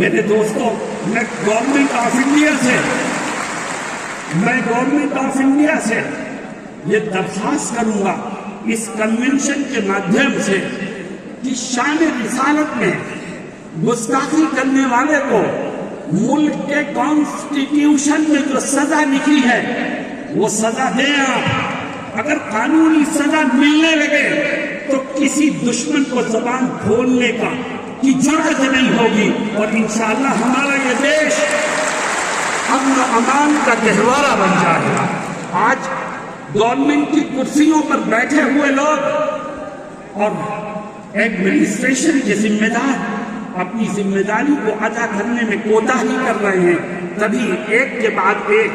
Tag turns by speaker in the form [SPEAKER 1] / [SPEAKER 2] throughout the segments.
[SPEAKER 1] میرے دوستوں، میں گورنمنٹ آف انڈیا سے یہ درخواست کروں گا اس کنونشن کے مادھیم سے کہ شان رسالت میں گستاخی کرنے والے کو ملک کے کانسٹیٹیوشن میں جو سزا لکھی ہے وہ سزا دیں آپ۔ اگر قانونی سزا ملنے لگے تو کسی دشمن کو زبان کھولنے کی جرأت نہیں ہوگی، اور انشاءاللہ ہمارا یہ دیش امن و امان کا گہوارہ بن جائے گا۔ آج گورنمنٹ کی کرسیوں پر بیٹھے ہوئے لوگ اور ایڈمنسٹریشن کے ذمہ دار اپنی ذمہ داری کو ادا کرنے میں کوتاہی کر رہے ہیں، تبھی ایک کے بعد ایک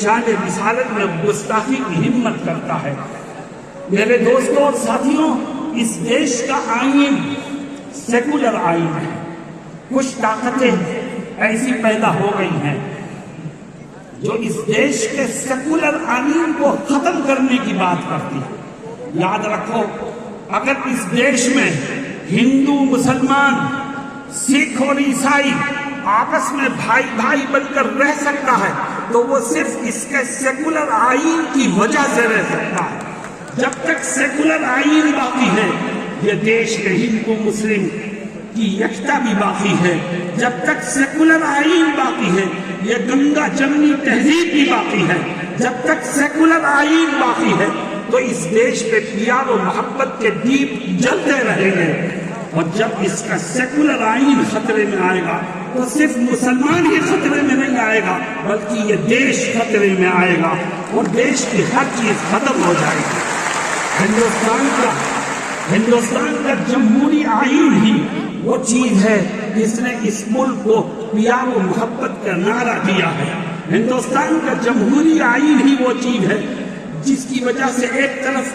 [SPEAKER 1] شان رسالت میں گستاخی کی ہمت کرتا ہے۔ میرے دوستوں اور ساتھیوں، اس دیش کا آئین سیکولر آئین ہے۔ کچھ طاقتیں ایسی پیدا ہو گئی ہیں جو اس دیش کے سیکولر آئین کو ختم کرنے کی بات کرتی ہے۔ یاد رکھو، اگر اس دیش میں ہندو، مسلمان، سکھ اور عیسائی آپس میں بھائی بھائی بن کر رہ سکتا ہے تو وہ صرف اس کے سیکولر آئین کی وجہ سے رہ سکتا ہے۔ جب تک سیکولر آئین باقی ہے، یہ دیش کے ہندو مسلم کی یکتا بھی باقی ہے۔ جب تک سیکولر آئین باقی ہے، یہ گنگا جمنی تہذیب بھی باقی ہے۔ جب تک سیکولر آئین باقی ہے تو اس دیش پہ پیار و محبت کے دیپ جلتے رہیں گے، اور جب اس کا سیکولر آئین خطرے میں آئے گا تو صرف مسلمان ہی خطرے میں نہیں آئے گا بلکہ یہ دیش خطرے میں آئے گا، اور دیش کی ہر چیز ختم ہو جائے گی۔ ہندوستان کا جمہوری آئین ہی وہ چیز ہے جس نے اس ملک کو پیار و محبت کا نعرہ دیا ہے۔ ہندوستان کا جمہوری آئین ہی وہ چیز ہے جس کی وجہ سے ایک طرف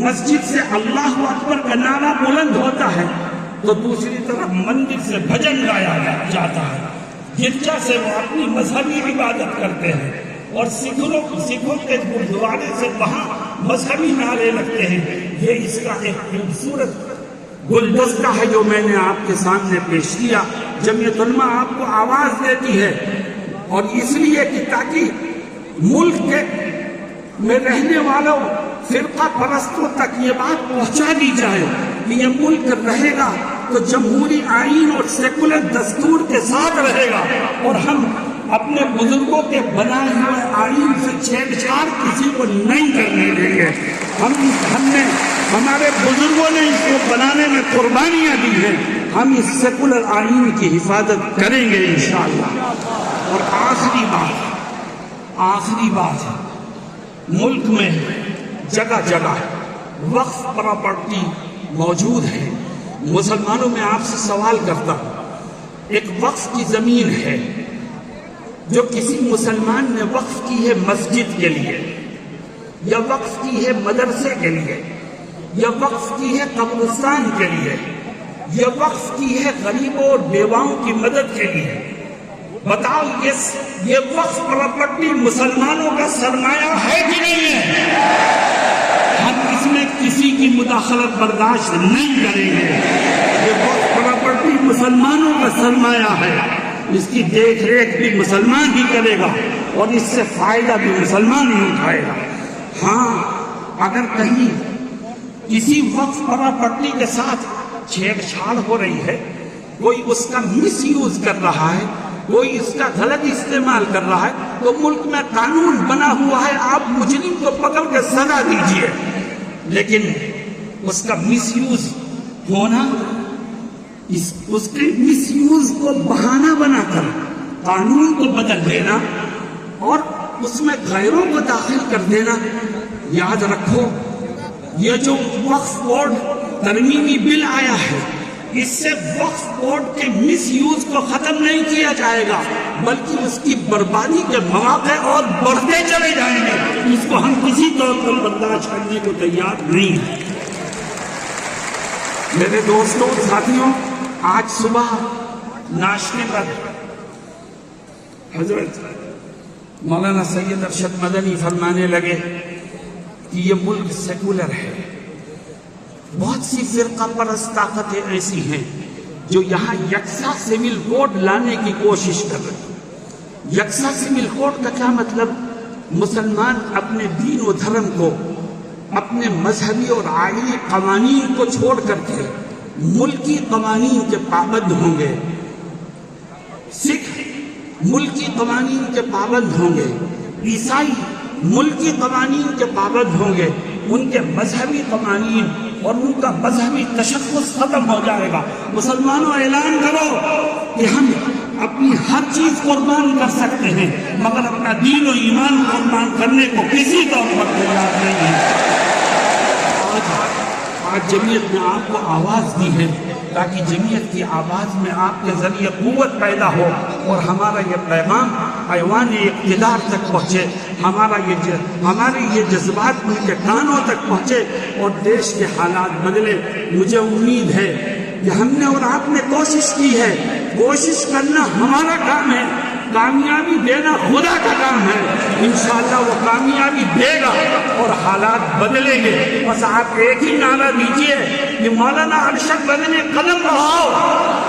[SPEAKER 1] مسجد سے اللہ اکبر کا نعرہ بلند ہوتا ہے تو دوسری طرف مندر سے بھجن گایا جاتا ہے، گرجا سے وہ اپنی مذہبی عبادت کرتے ہیں، اور سکھوں کے گردوارے سے وہاں مذہبی نعرے لگتے ہیں۔ یہ اس کا ایک خوبصورت گلدستہ ہے جو میں نے آپ کے سامنے پیش کیا۔ جمعیت علماء آپ کو آواز دیتی ہے، اور اس لیے کہ تاکہ ملک کے میں رہنے والوں فرقہ پرستوں تک یہ بات پہنچا دی جائے کہ یہ ملک رہے گا تو جمہوری آئین اور سیکولر دستور کے ساتھ رہے گا، اور ہم اپنے بزرگوں کے بنائے ہوئے آئین سے چھیڑ چھاڑ کسی کو نہیں کرنے دیں گے۔ ہمارے بزرگوں نے اس کو بنانے میں قربانیاں دی ہیں، ہم اس سیکولر آئین کی حفاظت کریں گے انشاءاللہ۔ اور آخری بات ہے، ملک میں جگہ جگہ وقف پراپرٹی موجود ہے۔ مسلمانوں میں آپ سے سوال کرتا ہوں، ایک وقف کی زمین ہے جو کسی مسلمان نے وقف کی ہے مسجد کے لیے، یا وقف کی ہے مدرسے کے لیے، یا وقف کی ہے قبرستان کے لیے، یا وقف کی ہے غریبوں اور بیواؤں کی مدد کے لیے، بتاؤ یہ وقف پراپرٹی مسلمانوں کا سرمایہ ہے کہ نہیں ہے؟ ہم اس میں کسی کی مداخلت برداشت نہیں کریں گے۔ یہ وقف پراپرٹی مسلمانوں کا سرمایہ ہے، اس کی دیکھ ریکھ بھی مسلمان ہی کرے گا، اور اس سے فائدہ بھی مسلمان ہی اٹھائے گا۔ ہاں، اگر کہیں کسی وقف پراپرٹی کے ساتھ چھیڑ چھاڑ ہو رہی ہے، کوئی اس کا مس یوز کر رہا ہے، کوئی اس کا غلط استعمال کر رہا ہے، تو ملک میں قانون بنا ہوا ہے، آپ مجرم کو پکڑ کے سزا دیجئے، لیکن اس کا مس یوز ہونا، اس کے مس یوز کو بہانہ بنا کر قانون کو بدل دینا اور اس میں غیروں کو داخل کر دینا، یاد رکھو یہ جو وقف بورڈ ترمیمی بل آیا ہے، اس سے وقف بورڈ کے مس یوز کو ختم نہیں کیا جائے گا بلکہ اس کی بربادی کے مواقع اور بڑھتے چلے جائیں گے۔ اس کو ہم کسی طور پر برداشت کرنے کو تیار نہیں ہیں۔ میرے دوستوں ساتھیوں، آج صبح ناشتے پر حضرت مولانا سید ارشد مدنی فرمانے لگے کہ یہ ملک سیکولر ہے، بہت سی فرقہ پرست طاقتیں ایسی ہیں جو یہاں یکساں سول کوڈ لانے کی کوشش کر رہے ہیں۔ یکساں سول کوڈ کا کیا مطلب؟ مسلمان اپنے دین و دھرم کو، اپنے مذہبی اور آئینی قوانین کو چھوڑ کر کے ملکی قوانین کے پابند ہوں گے، سکھ ملکی قوانین کے پابند ہوں گے، عیسائی ملکی قوانین کے پابند ہوں گے، ان کے مذہبی قوانین اور ان کا مذہبی تشخص ختم ہو جائے گا۔ مسلمانوں اعلان کرو کہ ہم اپنی ہر چیز قربان کر سکتے ہیں مگر اپنا دین و ایمان قربان کرنے کو کسی طور پر تیار نہیں ہے۔ آج جمعیت نے آپ کو آواز دی ہے تاکہ جمعیت کی آواز میں آپ کے ذریعے قوت پیدا ہو اور ہمارا یہ پیغام ایوان اقتدار تک پہنچے، ہمارے یہ جذبات ان کے کانوں تک پہنچے اور دیش کے حالات بدلے۔ مجھے امید ہے کہ ہم نے اور آپ نے کوشش کی ہے، کوشش کرنا ہمارا کام ہے، کامیابی دینا خدا کا کام ہے۔ انشاءاللہ وہ کامیابی دے گا اور حالات بدلیں گے۔ بس آپ ایک ہی نعرہ دیجئے کہ مولانا ارشد مدنی قدم بڑھاؤ،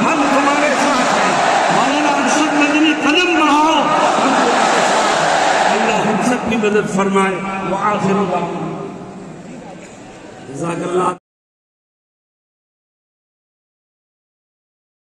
[SPEAKER 1] ہم تمہارے ساتھ ہیں۔ مولانا ارشد مدنی قدم بڑھاؤ، ہم تمہارے ساتھ ہیں۔ اللہ ہم سب کی مدد فرمائے۔ وآخر دعوانا جزاک اللہ۔